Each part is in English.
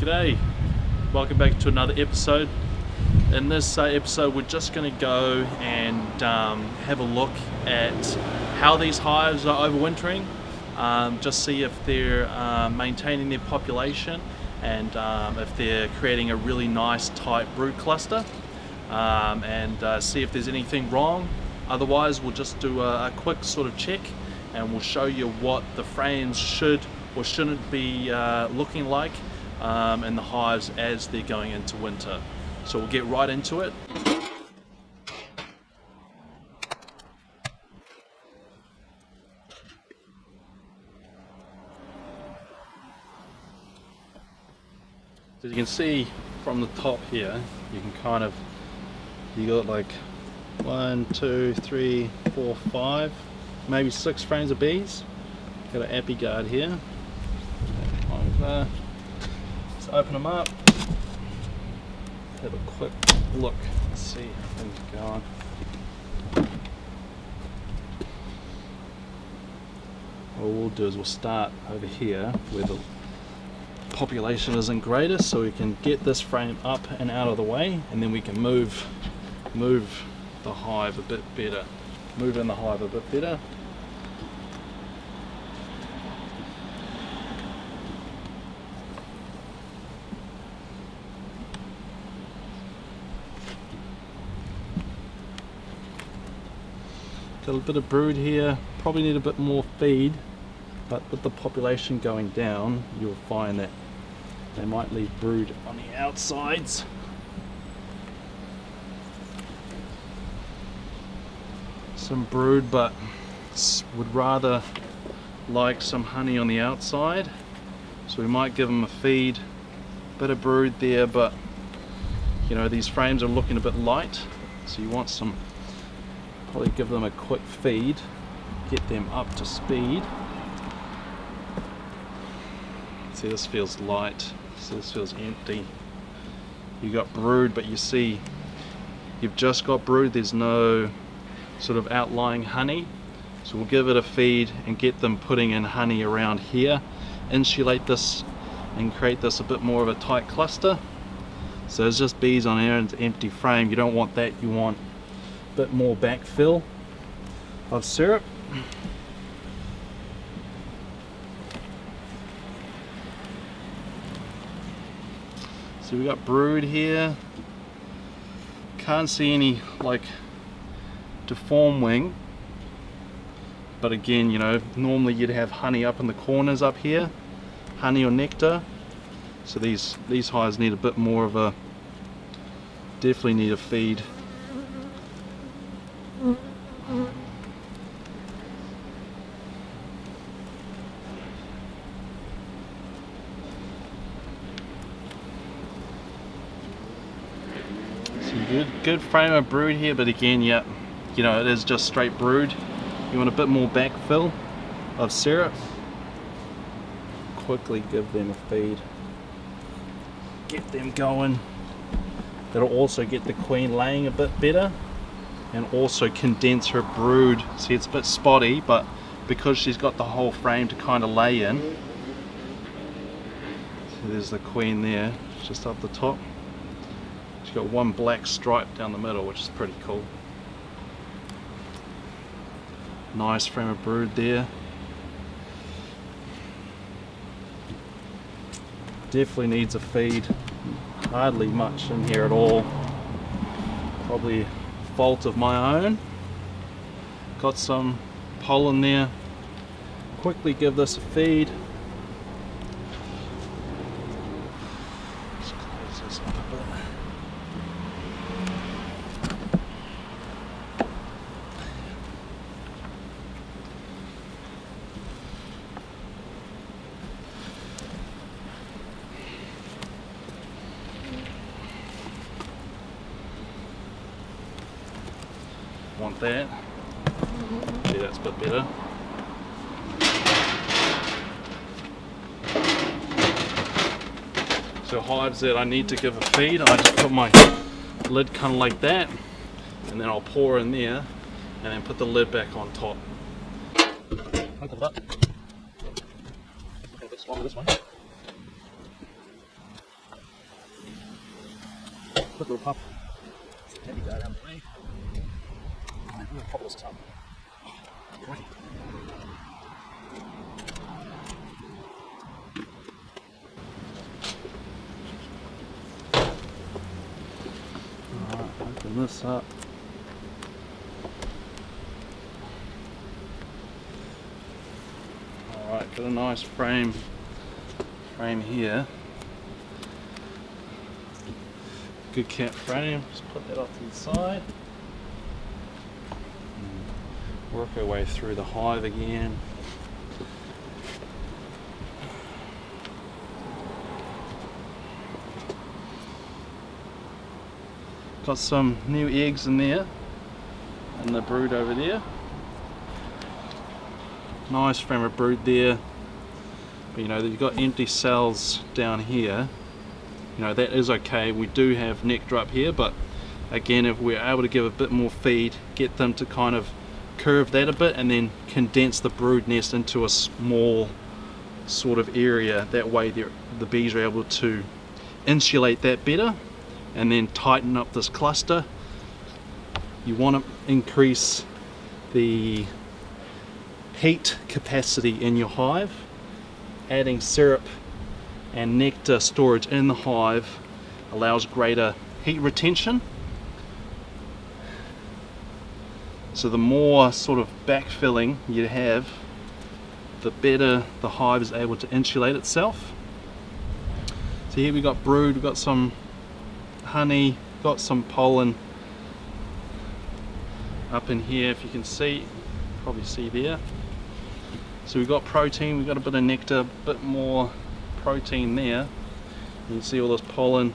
G'day, welcome back to another episode. In this episode we're just going to go and have a look at how these hives are overwintering, just see if they're maintaining their population and if they're creating a really nice tight brood cluster, and see if there's anything wrong. Otherwise we'll just do a quick sort of check and we'll show you what the frames should or shouldn't be looking like in the hives as they're going into winter. So we'll get right into it. So you can see from the top here, you can you got like 1, 2, 3, 4, 5, maybe 6 frames of bees. Got an Apiguard here. Over. Let's open them up. Have a quick look. Let's see how things are going. What we'll do is we'll start over here where the population isn't greatest, so we can get this frame up and out of the way, and then we can move the hive a bit better. Move in the hive a bit better. Got a bit of brood here, probably need a bit more feed, but with the population going down, you'll find that they might leave brood on the outsides. Some brood, but would rather like some honey on the outside, so we might give them a feed, bit of brood there, but you know, these frames are looking a bit light, so you want some, probably give them a quick feed, get them up to speed. See, this feels light, so this feels empty. You got brood, but you see you've just got brood, there's no sort of outlying honey, so we'll give it a feed and get them putting in honey around here, insulate this and create this a bit more of a tight cluster. So there's just bees on here and it's an empty frame. You don't want that, you want a bit more backfill of syrup. So we got brood here, can't see any like deformed wing, but again, you know, normally you'd have honey up in the corners up here, honey or nectar. So these hives need a bit more of a, definitely need a feed. So good frame of brood here, but again, yeah, you know, it is just straight brood. You want a bit more backfill of syrup. Quickly give them a feed. Get them going. That'll also get the queen laying a bit better and also condense her brood. See, it's a bit spotty, but because she's got the whole frame to kind of lay in. So there's the queen there, just up the top. She's got one black stripe down the middle, which is pretty cool. Nice frame of brood there. Definitely needs a feed. Hardly much in here at all. Probably a fault of my own. Got some pollen there. Quickly give this a feed. Let's close this up a bit. Want that. See, that's a bit better. So hives that I need to give a feed, I just put my lid kind of like that, and then I'll pour in there and then put the lid back on top. Open it up. A bit small for this one. Quick little puff. There we go, down the way. I'm going to pop this up. Crikey. Alright, open this up. Alright, got a nice frame here. Good cat frame, just put that off to the side. Work our way through the hive again. Got some new eggs in there, and the brood over there. Nice frame of brood there. But you know, you've got empty cells down here. You know, that is okay. We do have nectar up here, but again, if we're able to give a bit more feed, get them to kind of curve that a bit and then condense the brood nest into a small sort of area, that way the bees are able to insulate that better and then tighten up this cluster. You want to increase the heat capacity in your hive. Adding syrup and nectar storage in the hive allows greater heat retention. So the more sort of backfilling you have, the better the hive is able to insulate itself. So here we got brood, we've got some honey, got some pollen up in here, if you can see, probably see there. So we've got protein, we've got a bit of nectar, a bit more protein there. You can see all this pollen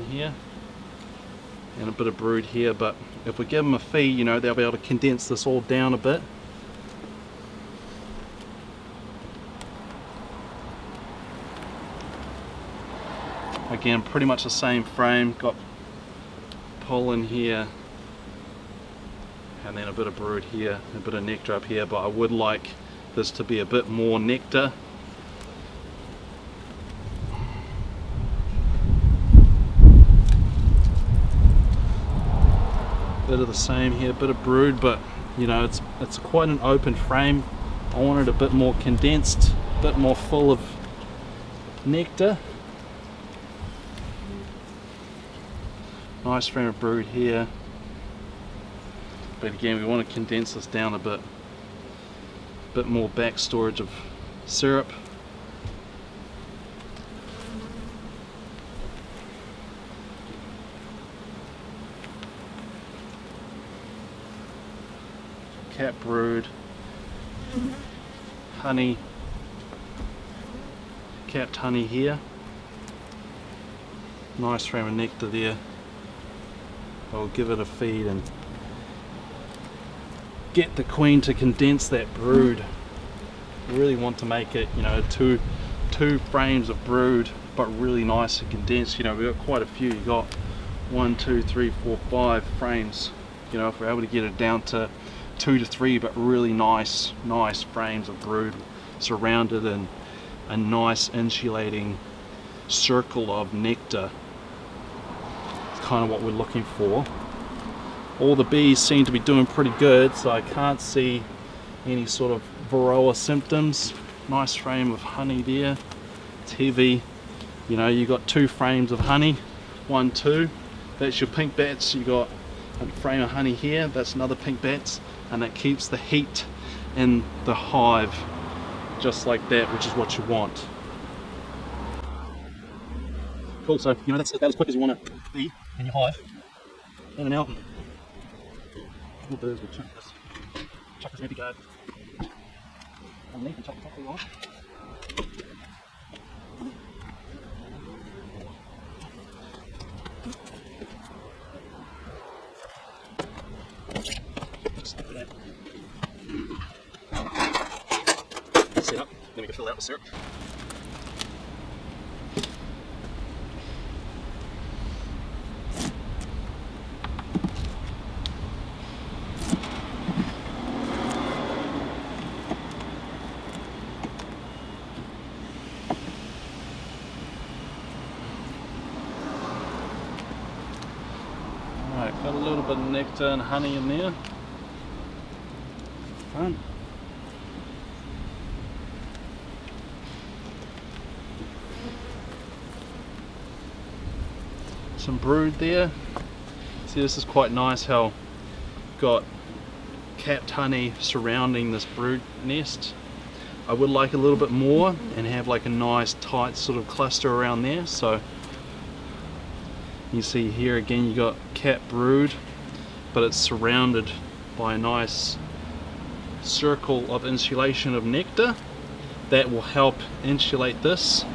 here, and a bit of brood here. But if we give them a feed, you know, they'll be able to condense this all down a bit. Again, pretty much the same frame, got pollen here, and then a bit of brood here, a bit of nectar up here, but I would like this to be a bit more nectar. Bit of the same here, bit of brood, but you know, it's quite an open frame. I want it a bit more condensed, a bit more full of nectar. Nice frame of brood here. But again, we want to condense this down a bit more back storage of syrup. Cat brood, honey, capped honey here. Nice frame of nectar there. I'll give it a feed and get the queen to condense that brood. I really want to make it, you know, two frames of brood, but really nice and condensed. You know, we've got quite a few. You got 1, 2, 3, 4, 5 frames. You know, if we're able to get it down to 2 to 3, but really nice frames of brood surrounded in a nice insulating circle of nectar. It's kind of what we're looking for. All the bees seem to be doing pretty good, so I can't see any sort of varroa symptoms. Nice frame of honey there. It's heavy. You know, you got 2 frames of honey. 1, 2. That's your pink bats. You got a frame of honey here. That's another pink bats, and that keeps the heat in the hive just like that, which is what you want. Cool. So you know, that's about as quick as you want to be in your hive. In and out. Little birds will chuck this Apiguard underneath and chuck the top of the line. Set up, then we can fill it out with syrup. bit of nectar and honey in there. Fun. Some brood there. See, this is quite nice how you've got capped honey surrounding this brood nest. I would like a little bit more and have like a nice tight sort of cluster around there. So you see here again you got capped brood, but it's surrounded by a nice circle of insulation of nectar that will help insulate this.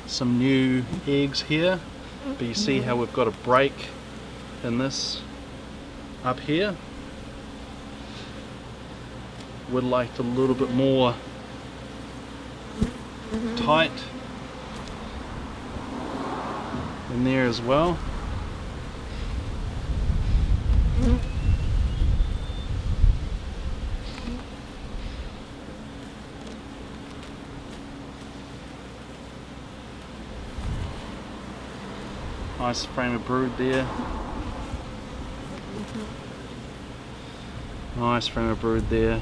Some new eggs here, but you see how we've got a break in this up here. Would like a little bit more tight in there as well. Nice frame of brood there. Nice frame of brood there.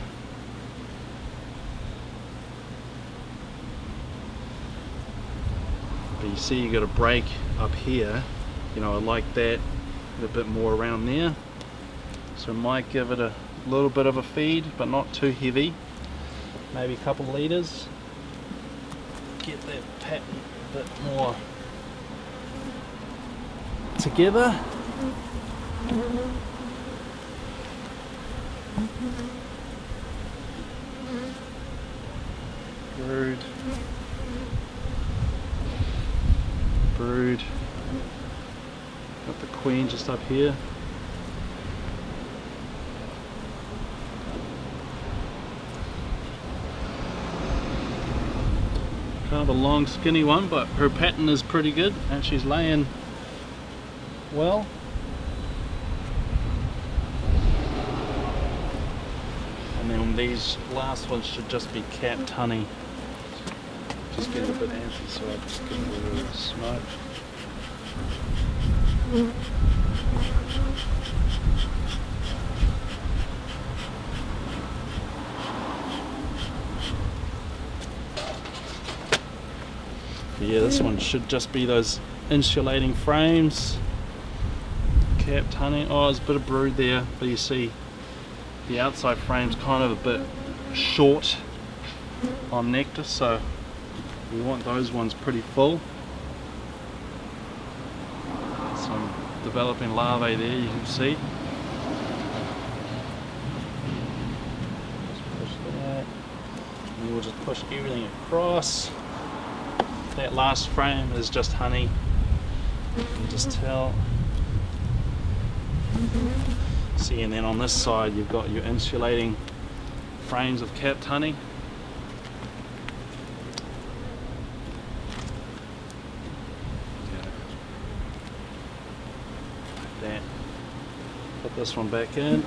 But you see you got a break up here. You know, I like that a bit more around there. So I might give it a little bit of a feed, but not too heavy. Maybe a couple litres. Get that pattern a bit more together. Brood. Brood. Got the queen just up here. Kind of a long skinny one, but her pattern is pretty good and she's laying well. And then these last ones should just be capped honey. Just getting a bit antsy, so I just get a little bit of smoke. But yeah, this one should just be those insulating frames. Capped honey. Oh, there's a bit of brood there, but you see the outside frame's kind of a bit short on nectar, so we want those ones pretty full. Some developing larvae there, you can see. Just push that, and we'll just push everything across. That last frame is just honey. You can just tell. See, and then on this side you've got your insulating frames of capped honey. Like that. Put this one back in.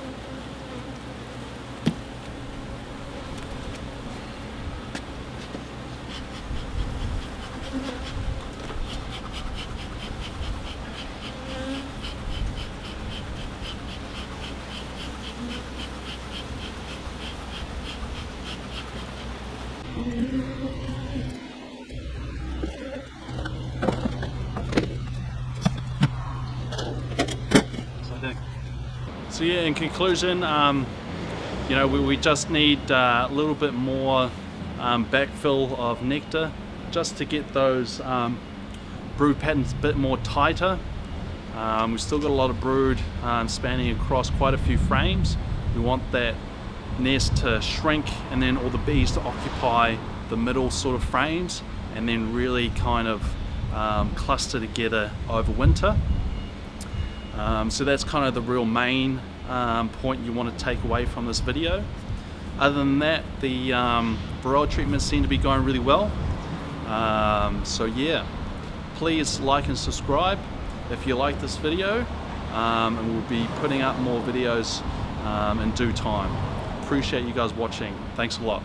So yeah, in conclusion, you know, we just need a little bit more backfill of nectar just to get those brood patterns a bit more tighter. We've still got a lot of brood spanning across quite a few frames. We want that nest to shrink and then all the bees to occupy the middle sort of frames and then really kind of cluster together over winter. So that's kind of the real main point you want to take away from this video. Other than that, the varroa treatments seem to be going really well. So yeah, please like and subscribe if you like this video. and we'll be putting up more videos in due time. Appreciate you guys watching. Thanks a lot.